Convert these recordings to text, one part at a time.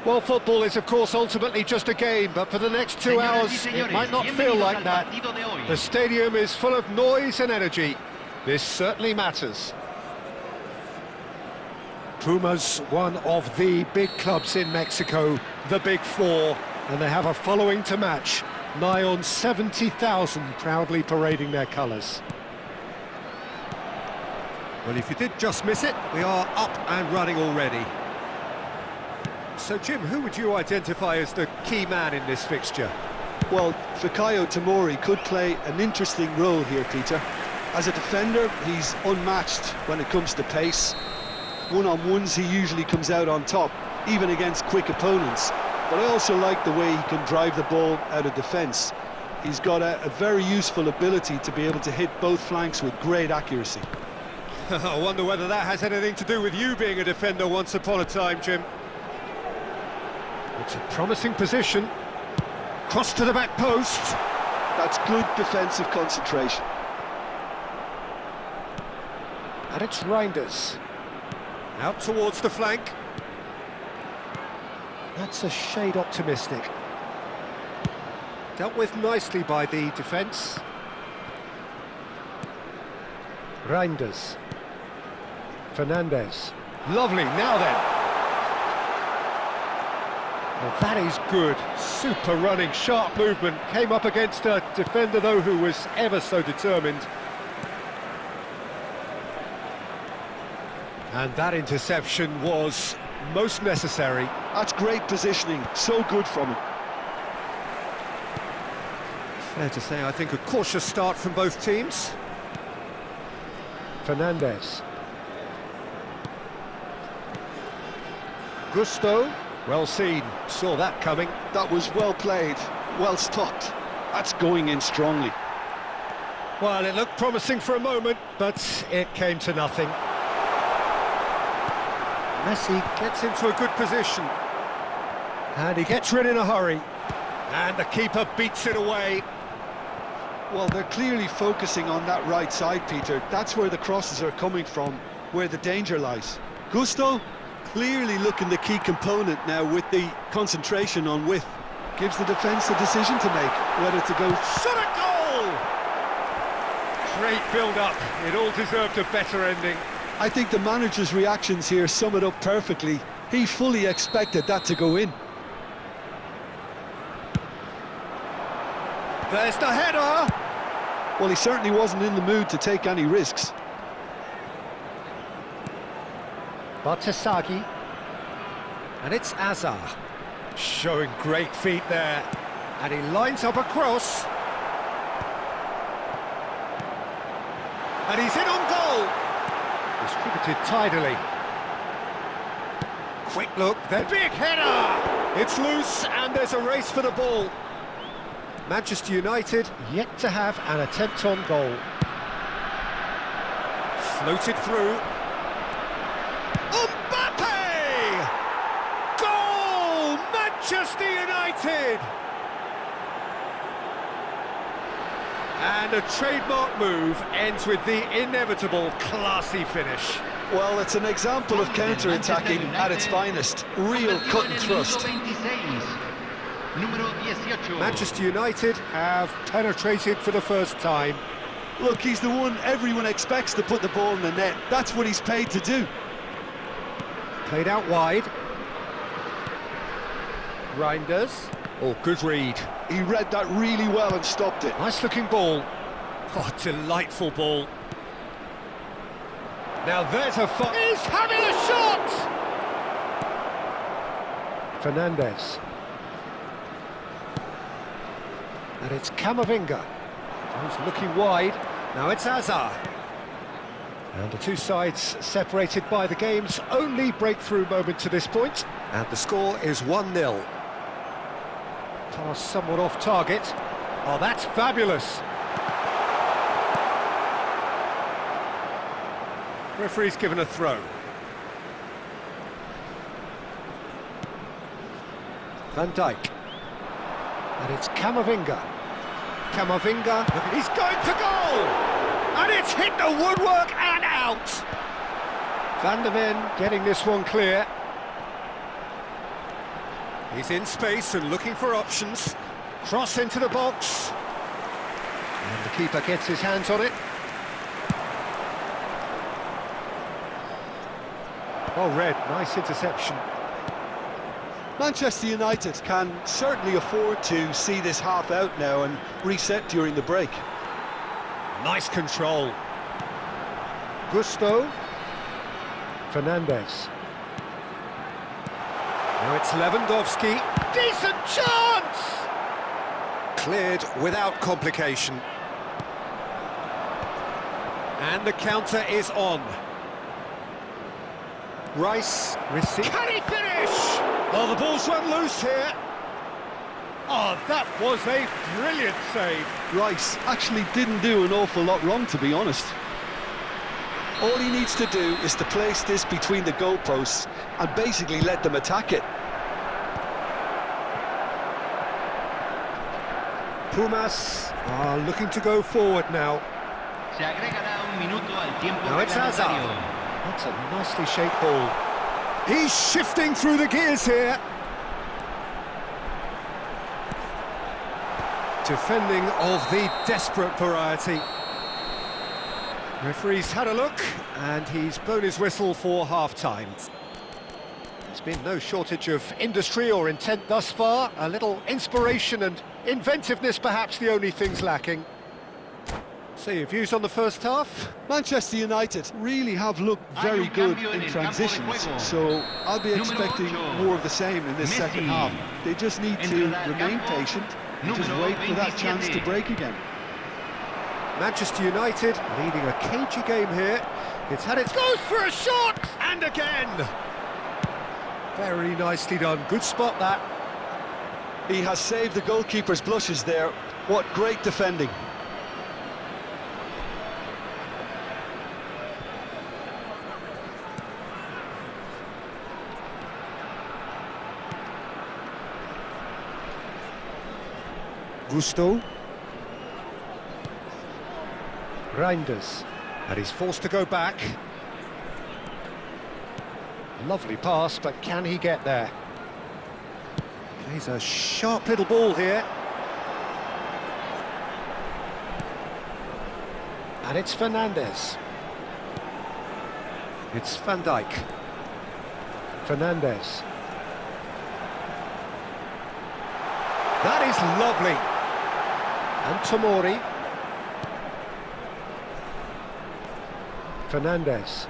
Well, football is, of course, ultimately just a game, but for the next 2 hours, it might not feel like that. The stadium is full of noise and energy. This certainly matters. Pumas, one of the big clubs in Mexico, the Big Four, and they have a following to match. Nigh on 70,000 proudly parading their colours. Well, if you did just miss it, we are up and running already. So, Jim, who would you identify as the key man in this fixture? Well, Fikayo Tomori could play an interesting role here, Peter. As a defender, he's unmatched when it comes to pace. One-on-ones, he usually comes out on top, even against quick opponents. But I also like the way he can drive the ball out of defence. He's got a very useful ability to be able to hit both flanks with great accuracy. I wonder whether that has anything to do with you being a defender once upon a time, Jim. It's a promising position. Cross to the back post. That's good defensive concentration. And it's Reinders. Out towards the flank. That's a shade optimistic. Dealt with nicely by the defence. Reinders. Fernandez. Lovely, now then. Well, that is good. Super running, sharp movement. Came up against a defender, though, who was ever so determined. And that interception was most necessary. That's great positioning, so good from him. Fair to say, I think, a cautious start from both teams. Fernandez. Gusto. Well seen, saw that coming. That was well played, well stopped. That's going in strongly. Well, it looked promising for a moment, but it came to nothing. Messi gets into a good position. And he gets rid in a hurry. And the keeper beats it away. Well, they're clearly focusing on that right side, Peter. That's where the crosses are coming from, where the danger lies. Gusto clearly looking the key component now with the concentration on width. Gives the defence a decision to make, whether to go shot at goal! Great build-up, it all deserved a better ending. I think the manager's reactions here sum it up perfectly. He fully expected that to go in. There's the header! Well, he certainly wasn't in the mood to take any risks. Bartesaghi. And it's Azar. Showing great feet there. And he lines up a cross. And he's in on goal. Distributed tidily. Quick look, the big header! It's loose and there's a race for the ball. Manchester United yet to have an attempt on goal. Floated through. Mbappe! Goal! Manchester United! And a trademark move ends with the inevitable classy finish. Well, it's an example of counter-attacking at its finest. Real cut and thrust. Manchester United have penetrated for the first time. Look, he's the one everyone expects to put the ball in the net. That's what he's paid to do. Played out wide. Reinders. Oh, good read. He read that really well and stopped it. Nice looking ball. Oh, delightful ball. Now there's a he's having a shot! Fernandez. And it's Camavinga. He's looking wide. Now it's Azar. And the two sides separated by the game's only breakthrough moment to this point. And the score is 1-0. Pass somewhat off target. Oh, that's fabulous. Referee's given a throw. Van Dijk. And it's Camavinga. Camavinga, he's going to goal! And it's hit the woodwork and out! Van der Ven getting this one clear. He's in space and looking for options. Cross into the box. And the keeper gets his hands on it. Well read, nice interception. Manchester United can certainly afford to see this half out now and reset during the break. Nice control. Gusto. Fernandes. Now it's Lewandowski. Decent chance! Cleared without complication. And the counter is on. Rice receives. Can he finish? Oh, the ball's run loose here. Oh, that was a brilliant save. Rice actually didn't do an awful lot wrong, to be honest. All he needs to do is to place this between the goalposts and basically let them attack it. Pumas are looking to go forward now. Now it's Hazard. That's a nicely shaped ball. He's shifting through the gears here. Defending of the desperate variety. Referee's had a look, and he's blown his whistle for half-time. There's been no shortage of industry or intent thus far. A little inspiration and inventiveness, perhaps the only things lacking. So your views on the first half? Manchester United really have looked very good in transitions, so I'll be expecting more of the same in this second half. They just need to remain patient and just wait for that chance to break again. Manchester United leading a cagey game here. It's had its... goes for a shot! And again! Very nicely done. Good spot, that. He has saved the goalkeeper's blushes there. What great defending. Gusto. Reinders. And he's forced to go back. Lovely pass, but can he get there? Plays a sharp little ball here. And it's Fernandes. It's Van Dijk. Fernandes. That is lovely. And Tomori. Fernandes.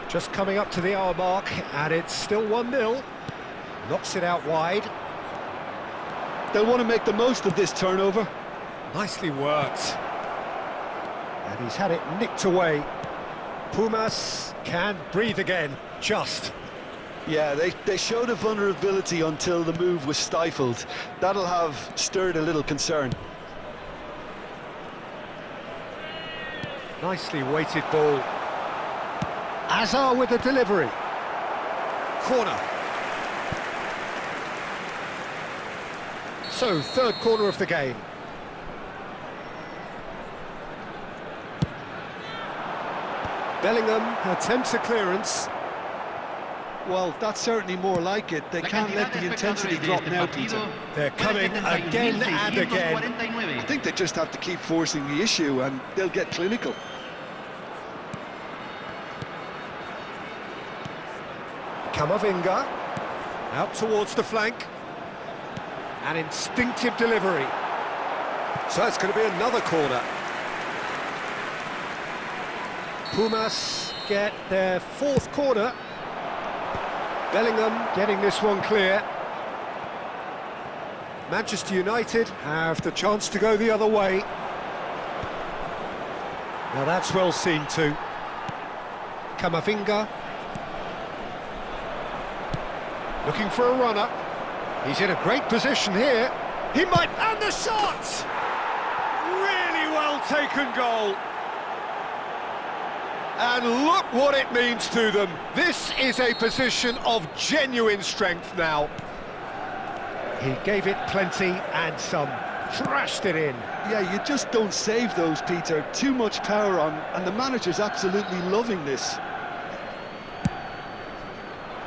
Just coming up to the hour mark, and it's still 1-0. Knocks it out wide. They'll want to make the most of this turnover. Nicely worked. And he's had it nicked away. Pumas can breathe again, just. Yeah, they showed a vulnerability until the move was stifled. That'll have stirred a little concern. Nicely weighted ball. Hazard with the delivery. Corner. So, third corner of the game. Bellingham attempts a clearance. Well, that's certainly more like it. They can't let the intensity drop now, Peter. They're coming again and again. I think they just have to keep forcing the issue and they'll get clinical. Camavinga, out towards the flank. An instinctive delivery. So it's going to be another corner. Pumas get their fourth corner. Bellingham getting this one clear. Manchester United have the chance to go the other way. Now that's well seen too. Camavinga. Looking for a runner. He's in a great position here. He might... and the shot! Really well taken goal. And look what it means to them. This is a position of genuine strength now. He gave it plenty and some. Thrashed it in. Yeah, you just don't save those, Peter. Too much power on, and the manager's absolutely loving this.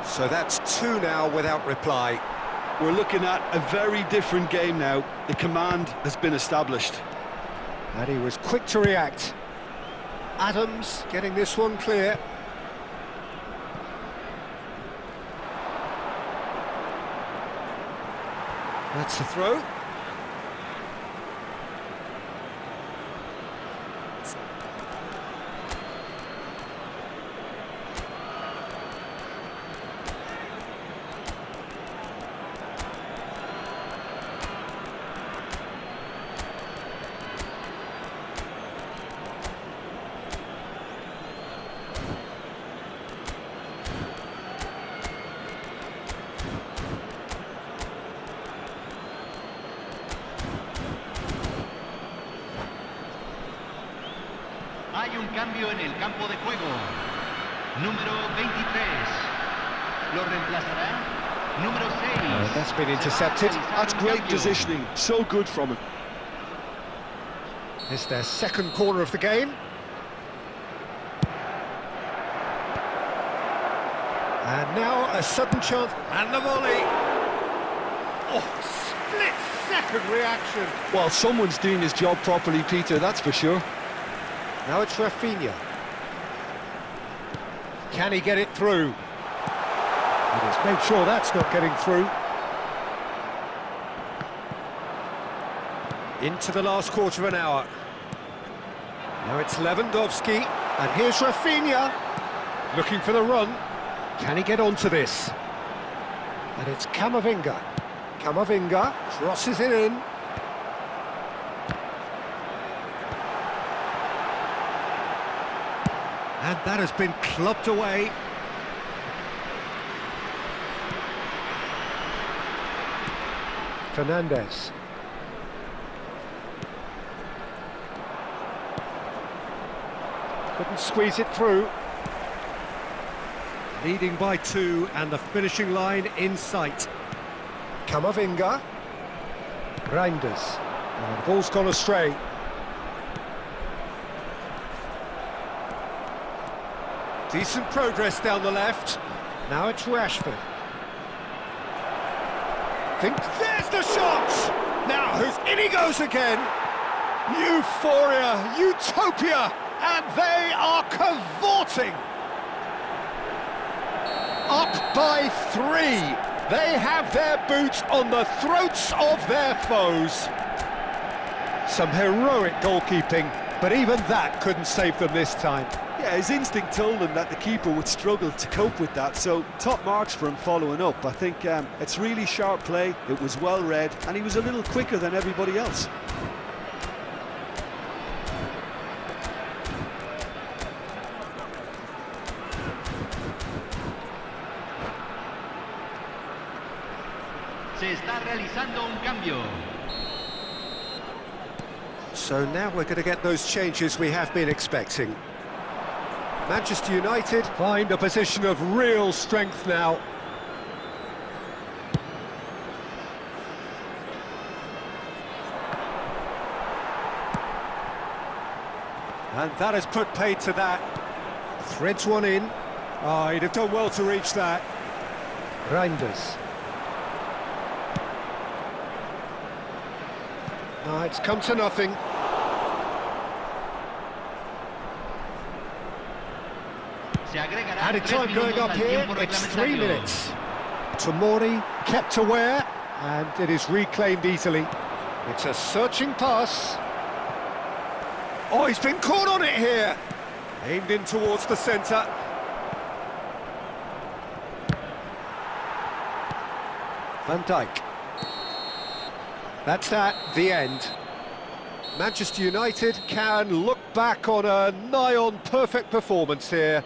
So that's two now without reply. We're looking at a very different game now. The command has been established. And he was quick to react. Adams getting this one clear. That's the throw. Hay un cambio en el campo de juego. Número 23. Lo reemplazará número 6. That's been intercepted. That's great positioning. So good from him. It's their second corner of the game. And now a sudden chance, and the volley. Oh, split-second reaction. Well, someone's doing his job properly, Peter, that's for sure. Now it's Rafinha. Can he get it through? And he's made sure that's not getting through. Into the last quarter of an hour. Now it's Lewandowski, and here's Rafinha, looking for the run. Can he get onto this? And it's Camavinga. Camavinga crosses it in. And that has been clubbed away. Fernandez. Couldn't squeeze it through. Leading by 2 and the finishing line in sight. Camavinga. Reinders. And the ball's gone astray. Decent progress down the left. Now it's Rashford. There's the shot! Now in he goes again. Euphoria, utopia, and they are cavorting. Up by 3. They have their boots on the throats of their foes. Some heroic goalkeeping, but even that couldn't save them this time. Yeah, his instinct told him that the keeper would struggle to cope with that, so top marks for him following up. I think it's really sharp play, it was well read, and he was a little quicker than everybody else. Se está realizando un cambio. So now we're going to get those changes we have been expecting. Manchester United find a position of real strength now. And that has put paid to that. Threads one in. Oh, he'd have done well to reach that. Reinders. No, it's come to nothing. Added time going up here, it's 3 minutes. Tomori kept aware, and it is reclaimed easily. It's a searching pass. Oh, he's been caught on it here. Aimed in towards the centre. Van Dijk. That's the end. Manchester United can look back on a nigh-on perfect performance here.